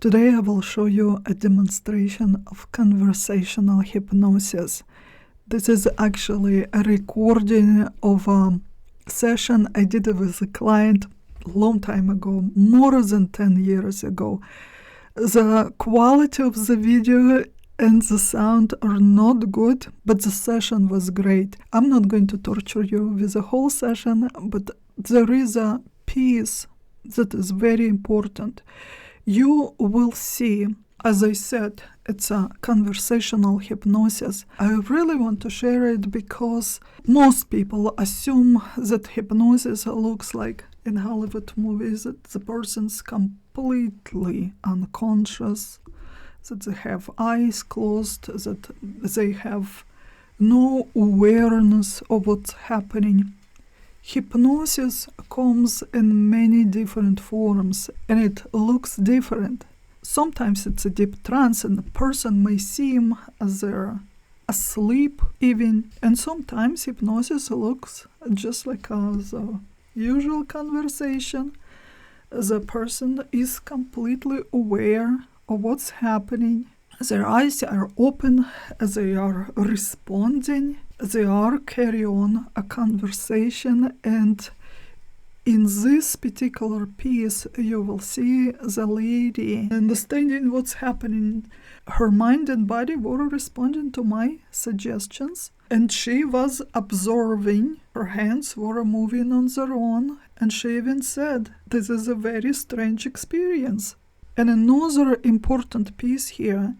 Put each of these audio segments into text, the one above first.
Today I will show you a demonstration of conversational hypnosis. This is actually a recording of a session I did with a client a long time ago, more than 10 years ago. The quality of the video and the sound are not good, but the session was great. I'm not going to torture you with the whole session, but there is a piece that is very important. You will see, as I said, it's a conversational hypnosis. I really want to share it because most people assume that hypnosis looks like in Hollywood movies, that the person's completely unconscious, that they have eyes closed, that they have no awareness of what's happening. Hypnosis comes in many different forms and it looks different. Sometimes it's a deep trance and the person may seem as they're asleep even, and sometimes hypnosis looks just like the usual conversation. The person is completely aware of what's happening. Their eyes are open, they are responding, they are carrying on a conversation, and in this particular piece you will see the lady understanding what's happening. Her mind and body were responding to my suggestions, and she was observing. Her hands were moving on their own, and she even said, "This is a very strange experience." And another important piece here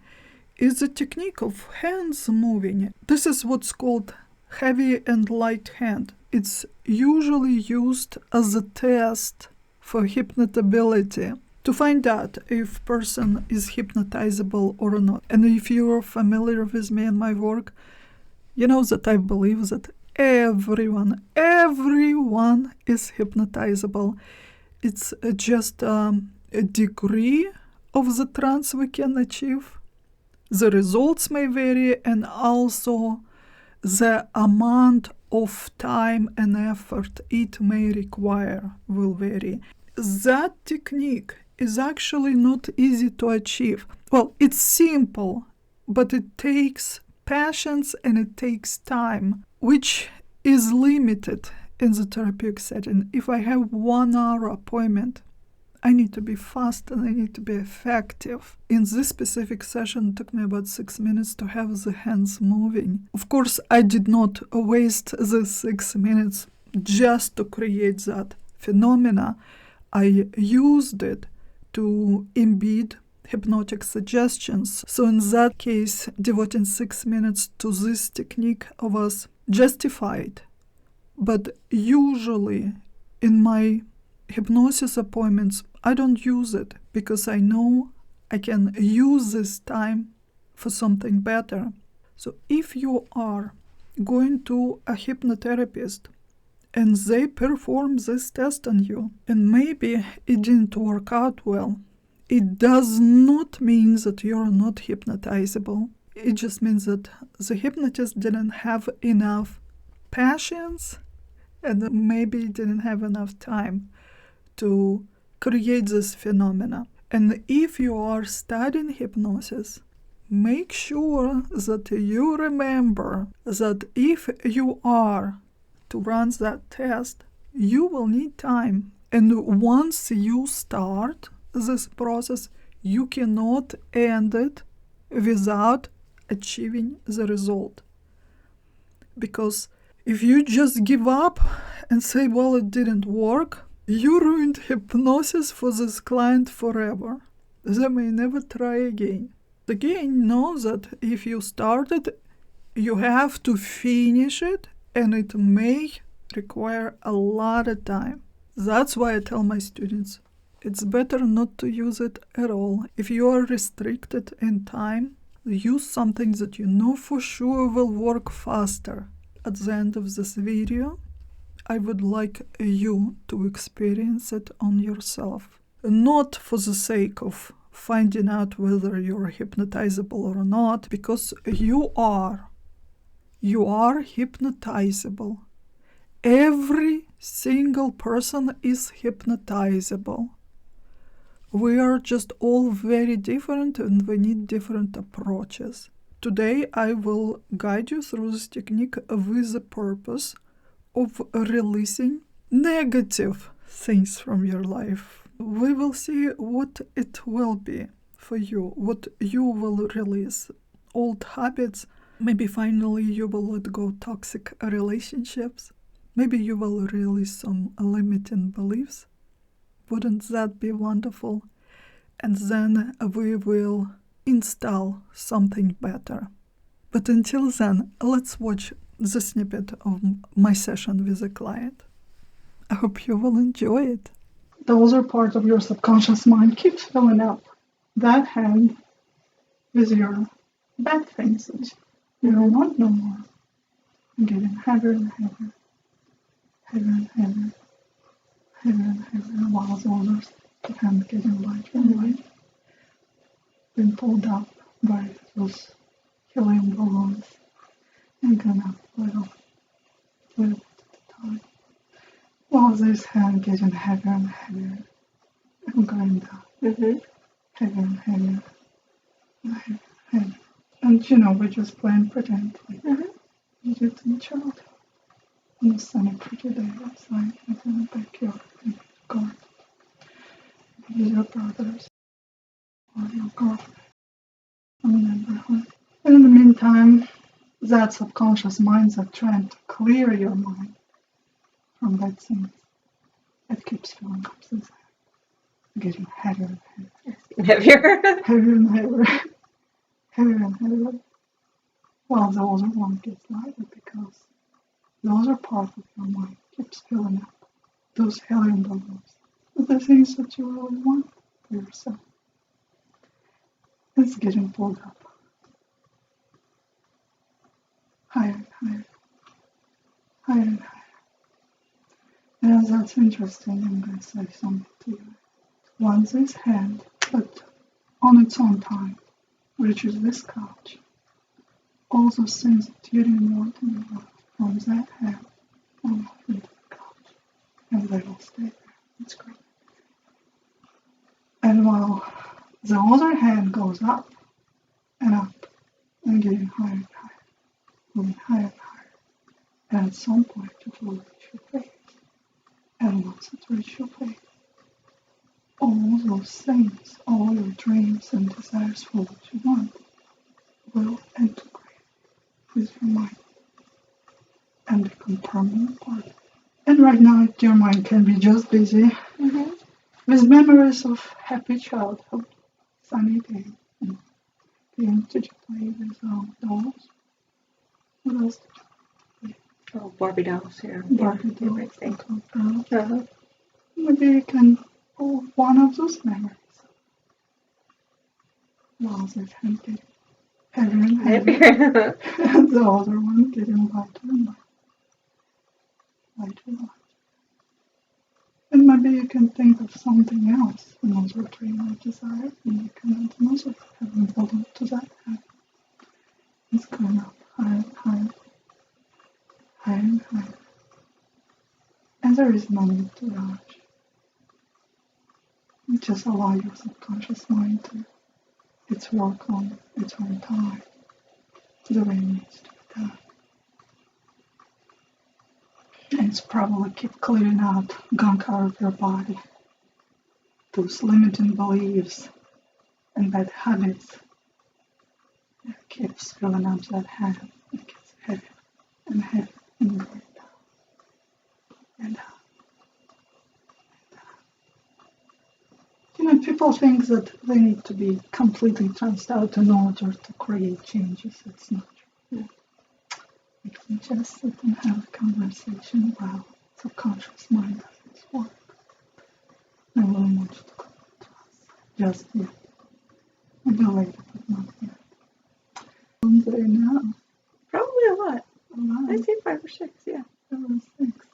is the technique of hands moving. This is what's called heavy and light hand. It's usually used as a test for hypnotability to find out if person is hypnotizable or not. And if you're familiar with me and my work, you know that I believe that everyone is hypnotizable. It's just a degree of the trance we can achieve. The results may vary, and also the amount of time and effort it may require will vary. That technique is actually not easy to achieve. Well, it's simple, but it takes patience and it takes time, which is limited in the therapeutic setting. If I have 1 hour appointment, I need to be fast and I need to be effective. In this specific session, it took me about 6 minutes to have the hands moving. Of course, I did not waste the 6 minutes just to create that phenomena. I used it to embed hypnotic suggestions. So in that case, devoting 6 minutes to this technique was justified. But usually in my hypnosis appointments, I don't use it because I know I can use this time for something better. So if you are going to a hypnotherapist and they perform this test on you and maybe it didn't work out well, it does not mean that you're not hypnotizable. It just means that the hypnotist didn't have enough patience and maybe didn't have enough time to create this phenomena. And if you are studying hypnosis, make sure that you remember that if you are to run that test, you will need time. And once you start this process, you cannot end it without achieving the result. Because if you just give up and say, well, it didn't work, you ruined hypnosis for this client forever. They may never try again. Again, know that if you started, you have to finish it, and it may require a lot of time. That's why I tell my students, it's better not to use it at all. If you are restricted in time, use something that you know for sure will work faster. At the end of this video, I would like you to experience it on yourself. Not for the sake of finding out whether you're hypnotizable or not, because you are. You are hypnotizable. Every single person is hypnotizable. We are just all very different and we need different approaches. Today I will guide you through this technique with the purpose of releasing negative things from your life. We will see what it will be for you, what you will release. Old habits, maybe finally you will let go toxic relationships. Maybe you will release some limiting beliefs. Wouldn't that be wonderful? And then we will install something better. But until then, let's watch the snippet of my session with a client. I hope you will enjoy it. Those are part of your subconscious mind. Keep filling up that hand with your bad things that you don't want no more. And getting heavier and heavier, heavier and heavier, heavier and heavier, while the other hand getting lighter and lighter. Being pulled up by those helium balloons and going up little at a time. While this hand getting heavier and heavier and going down. Heavier and heavier and heavier and heavier. And we just playing pretend like you did in childhood. On a sunny pretty day outside in the backyard in the garden. With your brothers or your girlfriend from the neighborhood. And in the meantime, that subconscious minds are trying to clear your mind from bad things. It keeps filling up this getting heavier and heavier. Heavier? Heavier and heavier. Heavier and heavier. Well, the other one gets lighter because the other part of your mind keeps filling up those helium balloons with the things that you really want for yourself. It's getting pulled up. Higher and higher. Higher and higher. And that's interesting. I'm going to say something to you. Once this hand, but on its own time, reaches this couch, all those things that you didn't want in your life from that hand will move into the couch. And they will stay there. It's great. And while the other hand goes up and getting higher and higher, moving higher and higher, and at some point it will reach your face. And once it reaches your face, all those things, all your dreams and desires for what you want will integrate with your mind and become permanent part. And right now your mind can be just busy with memories of happy childhood, sunny days, and games did you play with dolls? What else did you play? Oh, Barbie dolls, yeah. Barbie dolls. Uh-huh. Maybe you can pull one of those memories. While this hand getting heavier and heavier, and the other one getting lighter and lighter. Lighter and lighter. And maybe you can think of something else, another dream or desire, and you can add another heaven balloon to that hand. It's going up higher and higher, higher and higher. And there is no need to rush. You just allow your subconscious mind to its work on its own time, the way it needs to be done. And it's probably keep clearing out gunk out of your body, those limiting beliefs and bad habits. It keeps filling up that hand. It gets heavier and heavier and going down and down. People think that they need to be completely tranced out in order to create changes. It's not true. You can just sit and have a conversation while subconscious mind does its work. I really want you to come to us. Just yet. Maybe later, but not yet. I'm there now. Probably a lot. A lot. I'd say 5 or 6, yeah. 5 or 6.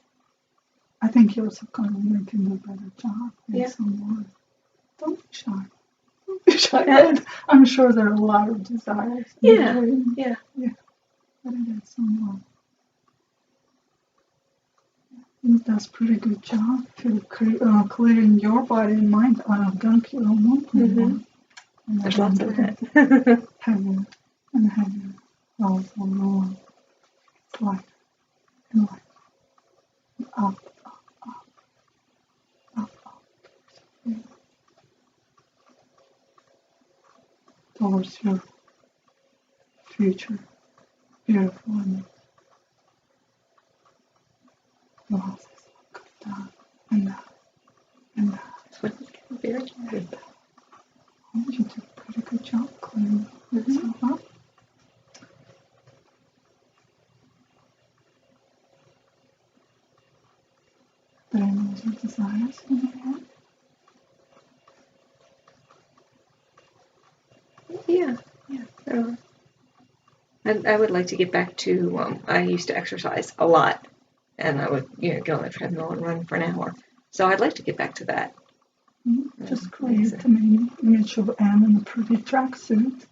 I think your subconscious mind can do a better job than someone. Don't be shy. Don't be shy. Yeah. I'm sure there are a lot of desires. Yeah. But it is someone. It does pretty good job to clearing your body and mind. Don't you know? And There's lots of that. Heavier and heavier. Also lower. Lighter and lighter. Up, up, up, up. Towards your future. Beautiful and process. Go down and down and down. This one is getting very heavy. You did a pretty good job cleaning yourself up. But I know your desires in your head. Yeah. I would like to get back to, I used to exercise a lot, and I would, get on the treadmill and run for an hour. So I'd like to get back to that. Just create an image of Anne in a pretty tracksuit.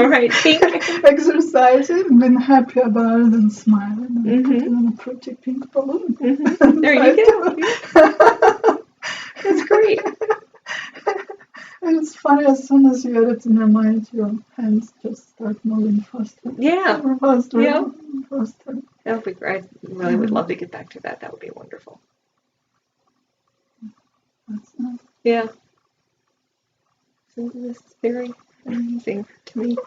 Right, pink. Exercising, been happy about it and smiling and putting on a pretty pink balloon. There you go. That's great. And it's funny, as soon as you get it in your mind, your hands just start moving faster. Yeah. Faster. Yeah. Faster. That would be great. I really would love to get back to that. That would be wonderful. That's nice. Yeah. So this is very amazing to me.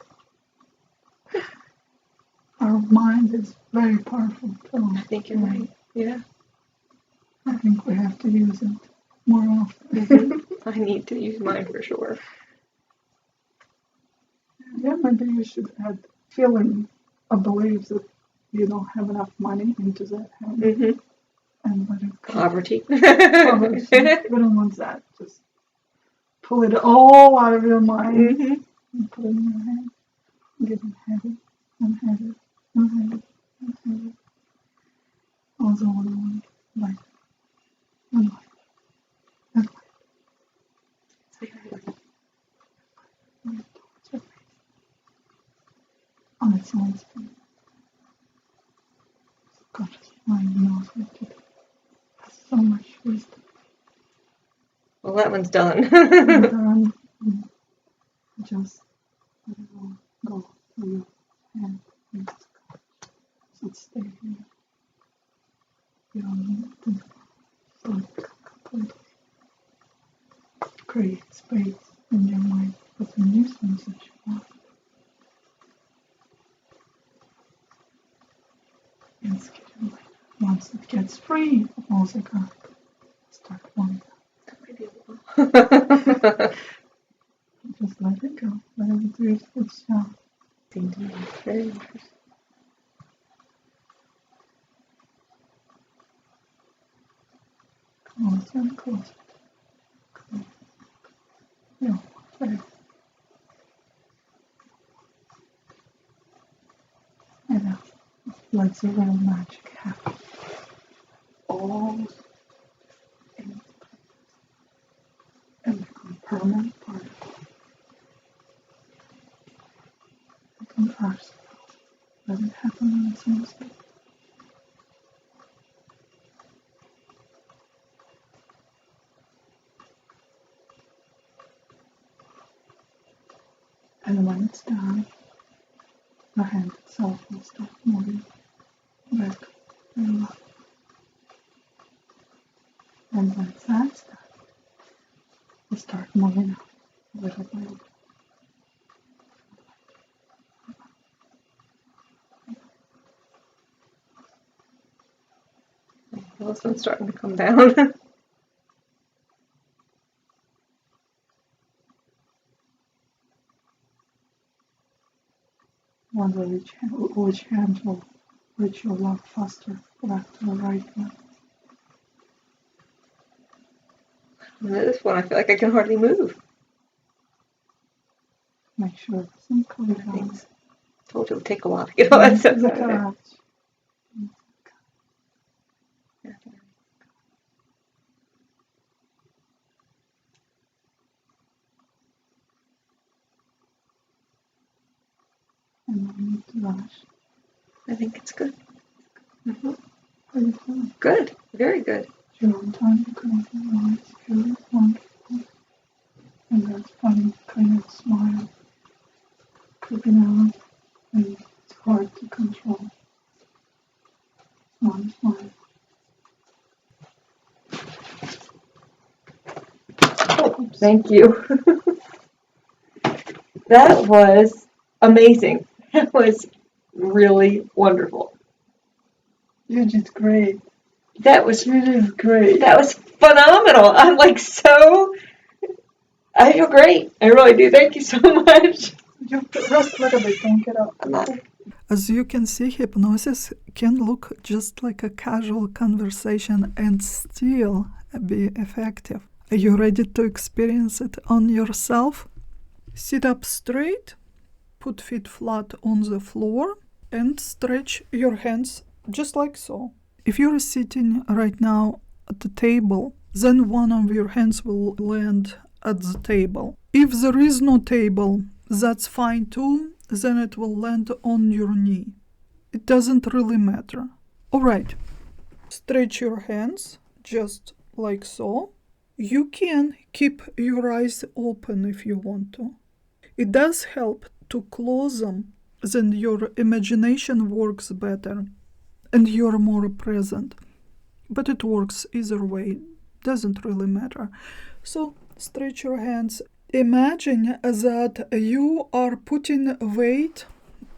Our mind is very powerful too. I think you're right. Yeah. I think we have to use it more often. I need to use mine for sure. Yeah, maybe you should add feeling or beliefs that you don't have enough money into that hand and let it go. Poverty. Poverty. We don't want that. Just pull it all out of your mind and put it in your hand. Get it heavy and heavy and heavy and heavy. Also on light and light and light. On its own speed. Subconscious mind knows what to do. Has so much wisdom. Well, that one's done. And just let it all go through your hand. And just go. So it stay here. You don't need to so it completely create space in your mind for the new sensation. It's getting lighter. Once it gets free of all the gunk, start wandering. Just let it go. Let it do its job. Seems to me very interesting. Closer and closer. No, there. And now, let the real magic happen. All in its place. And become permanent part of it. Become ours. Let it happen in its own state. And when it's done, the hand itself will start moving back and up. And when that's done, we start moving up little by little. Well, this one's starting to come down. Wonder which hand will reach your love faster, left or right one. This one, I feel like I can hardly move. Make sure it's in clear Things. Told you it would take a while to get all that stuff out of there. And no need to rush. I think it's good. How you feeling? Good. Very good. If you want time, you can open your eyes. Feel wonderful. And that funny kind of smile creeping out, and it's hard to control. One smile. Oh, thank you. That was amazing. That was really wonderful. You did great. That was You did great. That was phenomenal. I'm like I feel great. I really do. Thank you so much. You rest a little bit, don't get up. I'm not. As you can see, hypnosis can look just like a casual conversation and still be effective. Are you ready to experience it on yourself? Sit up straight, put feet flat on the floor, and stretch your hands just like so. If you're sitting right now at the table, then one of your hands will land at the table. If there is no table, that's fine too, then it will land on your knee. It doesn't really matter. All right, stretch your hands just like so. You can keep your eyes open if you want to. It does help to close them, then your imagination works better and you're more present. But it works either way, doesn't really matter. So stretch your hands. Imagine that you are putting weight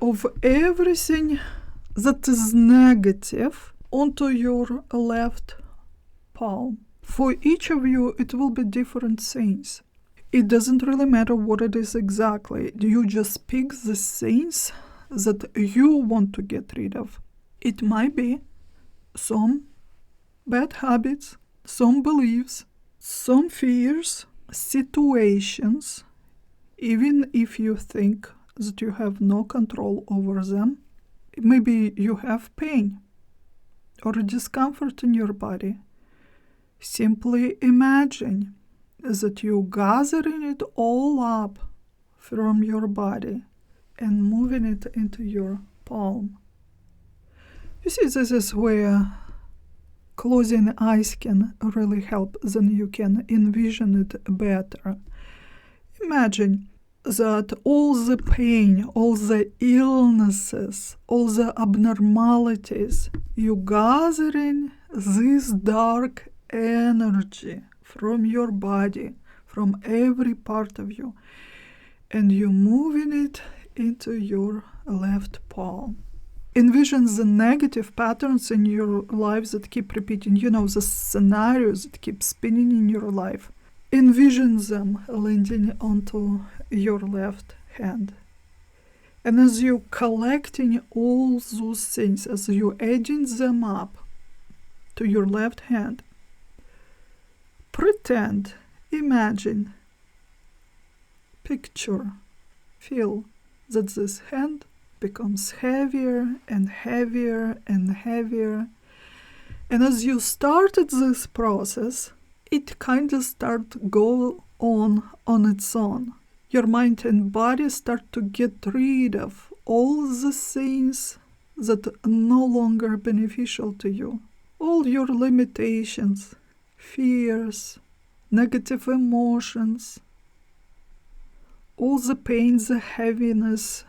of everything that is negative onto your left palm. For each of you, it will be different things. It doesn't really matter what it is exactly. You just pick the things that you want to get rid of. It might be some bad habits, some beliefs, some fears, situations, even if you think that you have no control over them. Maybe you have pain or discomfort in your body. Simply imagine that you're gathering it all up from your body and moving it into your palm. You see, this is where closing eyes can really help, then you can envision it better. Imagine that all the pain, all the illnesses, all the abnormalities, you gathering this dark energy from your body, from every part of you, and you're moving it into your left palm. Envision the negative patterns in your lives that keep repeating, the scenarios that keep spinning in your life. Envision them landing onto your left hand. And as you're collecting all those things, as you're adding them up to your left hand, pretend, imagine, picture, feel that this hand becomes heavier and heavier and heavier. And as you started this process, it kind of start go on its own. Your mind and body start to get rid of all the things that are no longer beneficial to you. All your limitations, fears, negative emotions, all the pain, the heaviness,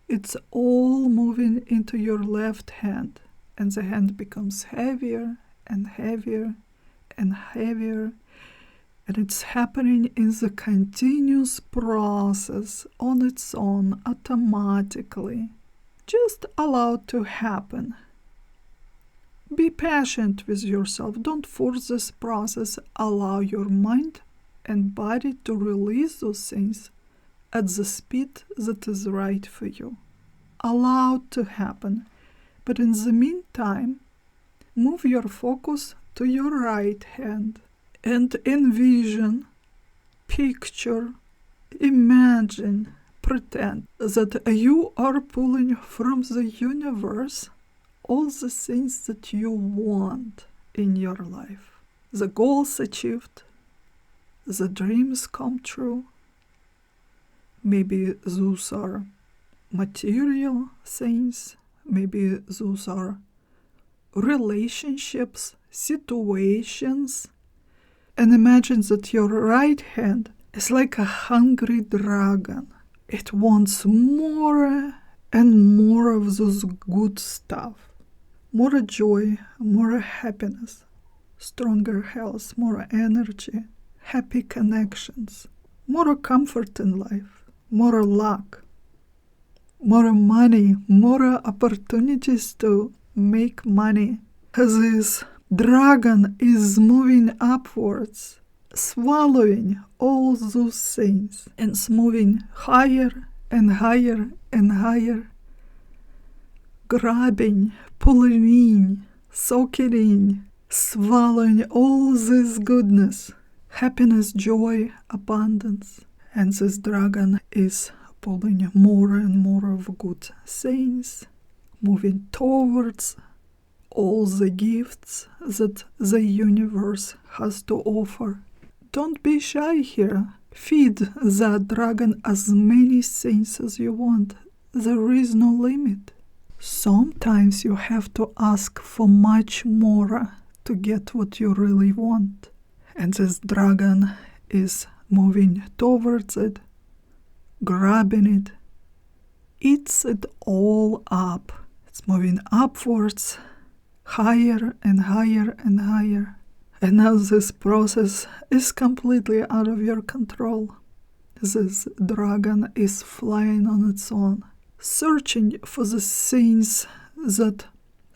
it's all moving into your left hand, and the hand becomes heavier and heavier and heavier, and it's happening in the continuous process on its own, automatically. Just allow it to happen. Be patient with yourself. Don't force this process. Allow your mind and body to release those things at the speed that is right for you. Allow it to happen. But in the meantime, move your focus to your right hand and envision, picture, imagine, pretend that you are pulling from the universe all the things that you want in your life. The goals achieved, the dreams come true. Maybe those are material things, maybe those are relationships, situations, and imagine that your right hand is like a hungry dragon. It wants more and more of this good stuff. More joy, more happiness, stronger health, more energy, happy connections, more comfort in life, more luck, more money, more opportunities to make money. This dragon is moving upwards, swallowing all those things, and it's moving higher and higher and higher, grabbing, pulling in, soaking in, swallowing all this goodness, happiness, joy, abundance. And this dragon is pulling more and more of good things, moving towards all the gifts that the universe has to offer. Don't be shy here. Feed that dragon as many things as you want. There is no limit. Sometimes you have to ask for much more to get what you really want. And this dragon is moving towards it, grabbing it, eats it all up. It's moving upwards, higher and higher and higher. And now this process is completely out of your control. This dragon is flying on its own, searching for the things that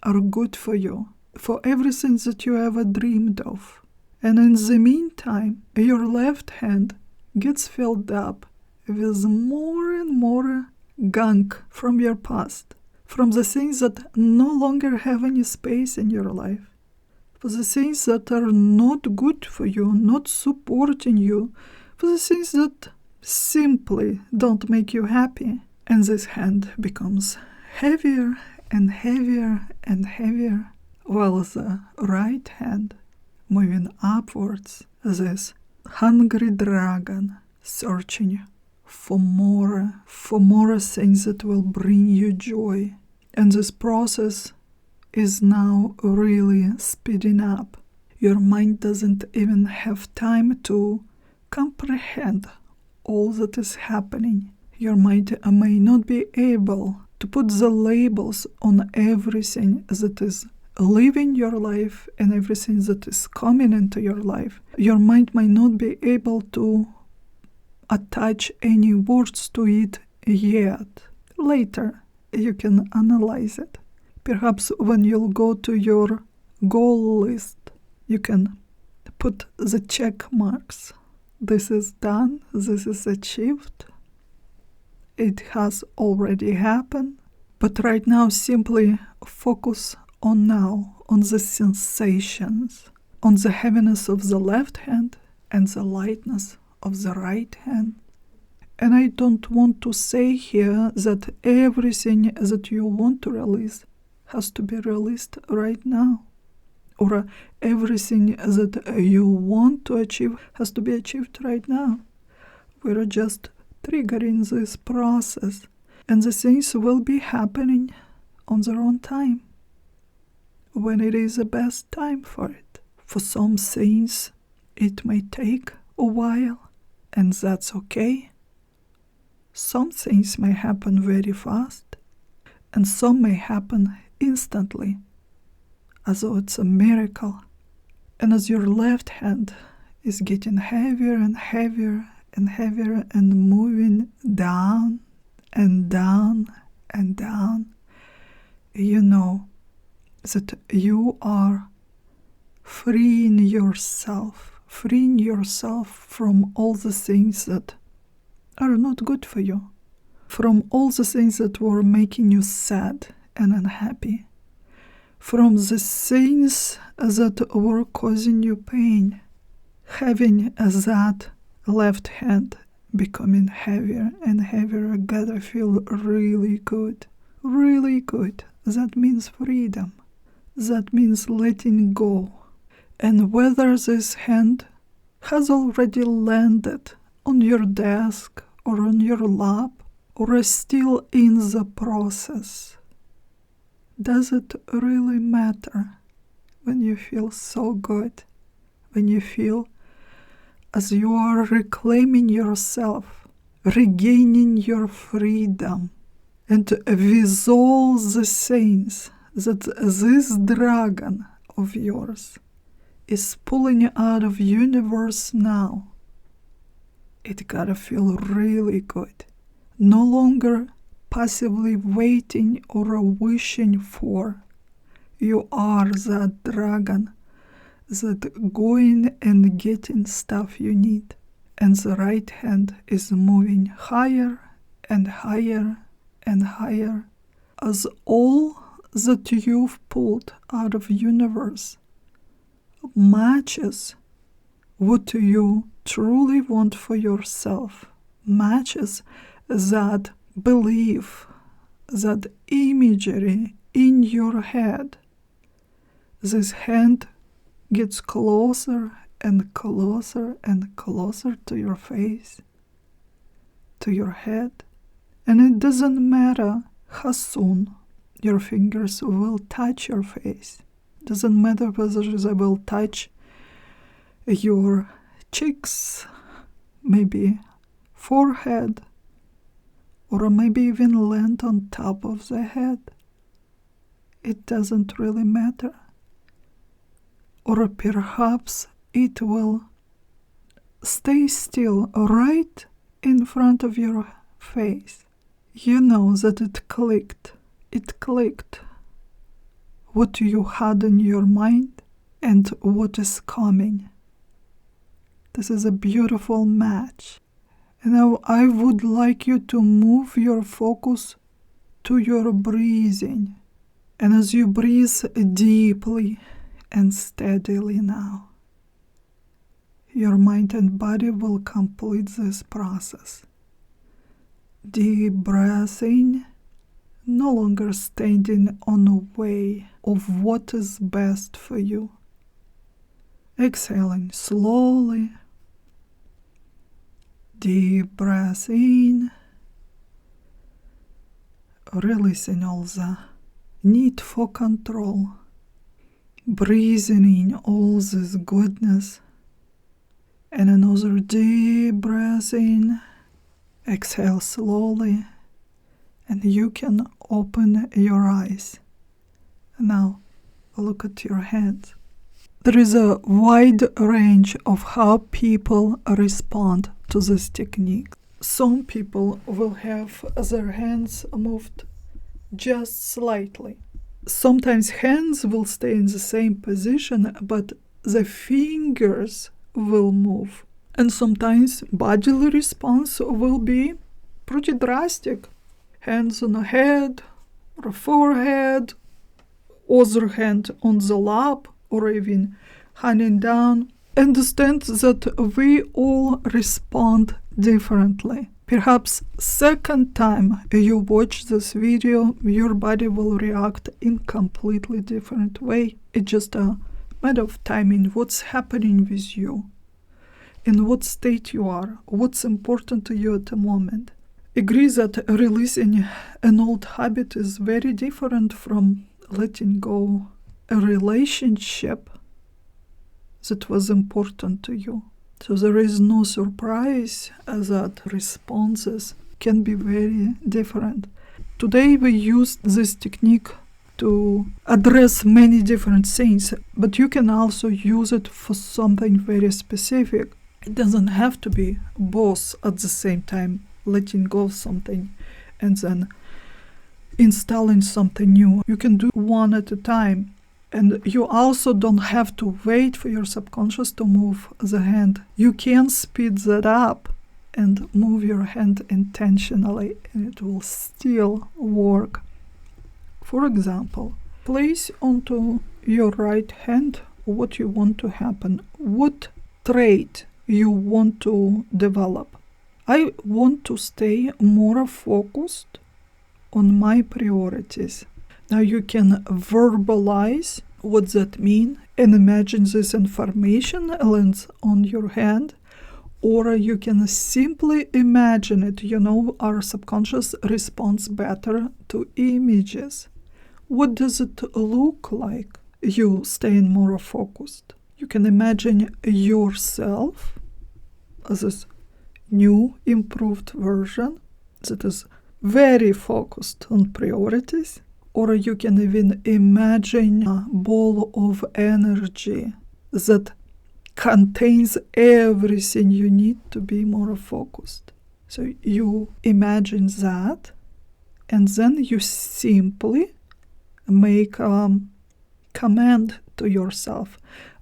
are good for you, for everything that you ever dreamed of. And in the meantime, your left hand gets filled up with more and more gunk from your past, from the things that no longer have any space in your life, for the things that are not good for you, not supporting you, for the things that simply don't make you happy. And this hand becomes heavier and heavier and heavier, while the right hand, moving upwards, this hungry dragon searching for more things that will bring you joy. And this process is now really speeding up. Your mind doesn't even have time to comprehend all that is happening. Your mind may not be able to put the labels on everything that is living your life and everything that is coming into your life. Your mind might not be able to attach any words to it yet. Later, you can analyze it. Perhaps when you'll go to your goal list, you can put the check marks. This is done, this is achieved, it has already happened. But right now, simply focus on now, on the sensations, on the heaviness of the left hand and the lightness of the right hand. And I don't want to say here that everything that you want to release has to be released right now, or everything that you want to achieve has to be achieved right now. We're just triggering this process, and the things will be happening on their own time, when it is the best time for it. For some things, it may take a while, and that's okay. Some things may happen very fast, and some may happen instantly, as though it's a miracle. And as your left hand is getting heavier and heavier and heavier and moving down and down and down, you know that you are freeing yourself from all the things that are not good for you, from all the things that were making you sad and unhappy, from the things that were causing you pain. Having that left hand becoming heavier and heavier gotta feel really good, really good. That means freedom. That means letting go. And whether this hand has already landed on your desk or on your lap, or is still in the process, Does it really matter when you feel so good? When you feel as you are reclaiming yourself, regaining your freedom, and with all the sense that this dragon of yours is pulling out of universe now, it gotta feel really good. No longer passively waiting or wishing for. You are that dragon that going and getting stuff you need. And the right hand is moving higher and higher and higher as all that you've pulled out of universe matches what you truly want for yourself, matches that belief, that imagery in your head. This hand gets closer and closer and closer to your face, to your head, and it doesn't matter how soon your fingers will touch your face. Doesn't matter whether they will touch your cheeks, maybe forehead, or maybe even land on top of the head. It doesn't really matter. Or perhaps it will stay still right in front of your face. You know that it clicked. It clicked what you had in your mind and what is coming. This is a beautiful match. And now I would like you to move your focus to your breathing. And as you breathe deeply and steadily now, your mind and body will complete this process. Deep breath in, no longer standing on the way of what is best for you. Exhaling slowly. Deep breath in, releasing all the need for control, breathing in all this goodness, and another deep breath in, exhale slowly, and you can open your eyes. Now look at your hands. There is a wide range of how people respond to this technique. Some people will have their hands moved just slightly. Sometimes hands will stay in the same position, but the fingers will move. And sometimes bodily response will be pretty drastic. Hands on the head or forehead, other hand on the lap, or even hanging down. Understand that we all respond differently. Perhaps second time you watch this video, your body will react in completely different way. It's just a matter of timing, what's happening with you, in what state you are, what's important to you at the moment. Agree that releasing an old habit is very different from letting go a relationship that was important to you. So there is no surprise that responses can be very different. Today we use this technique to address many different things, but you can also use it for something very specific. It doesn't have to be both at the same time, letting go of something and then installing something new. You can do one at a time. And you also don't have to wait for your subconscious to move the hand. You can speed that up and move your hand intentionally, and it will still work. For example, place onto your right hand what you want to happen, what trait you want to develop. I want to stay more focused on my priorities. Now you can verbalize what that means and imagine this information lands on your hand, or you can simply imagine it. You know, our subconscious responds better to images. what does it look like? You staying more focused. You can imagine yourself as this new, improved version that is very focused on priorities, or you can even imagine a ball of energy that contains everything you need to be more focused. So you imagine that, and then you simply make a command to yourself.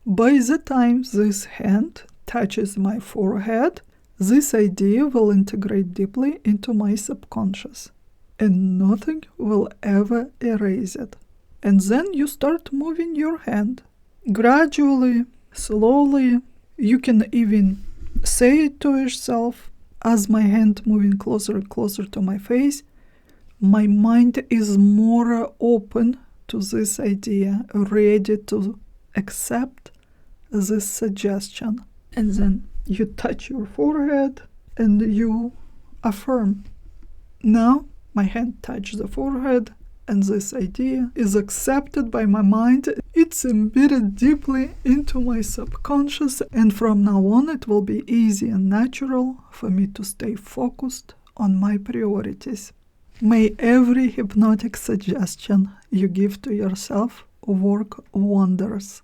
By the time this hand touches my forehead, this idea will integrate deeply into my subconscious, and nothing will ever erase it. And then you start moving your hand gradually, slowly. You can even say it to yourself, as my hand moving closer and closer to my face, my mind is more open to this idea, ready to accept this suggestion. And then you touch your forehead and you affirm. Now my hand touches the forehead and this idea is accepted by my mind. It's embedded deeply into my subconscious, and from now on it will be easy and natural for me to stay focused on my priorities. May every hypnotic suggestion you give to yourself work wonders.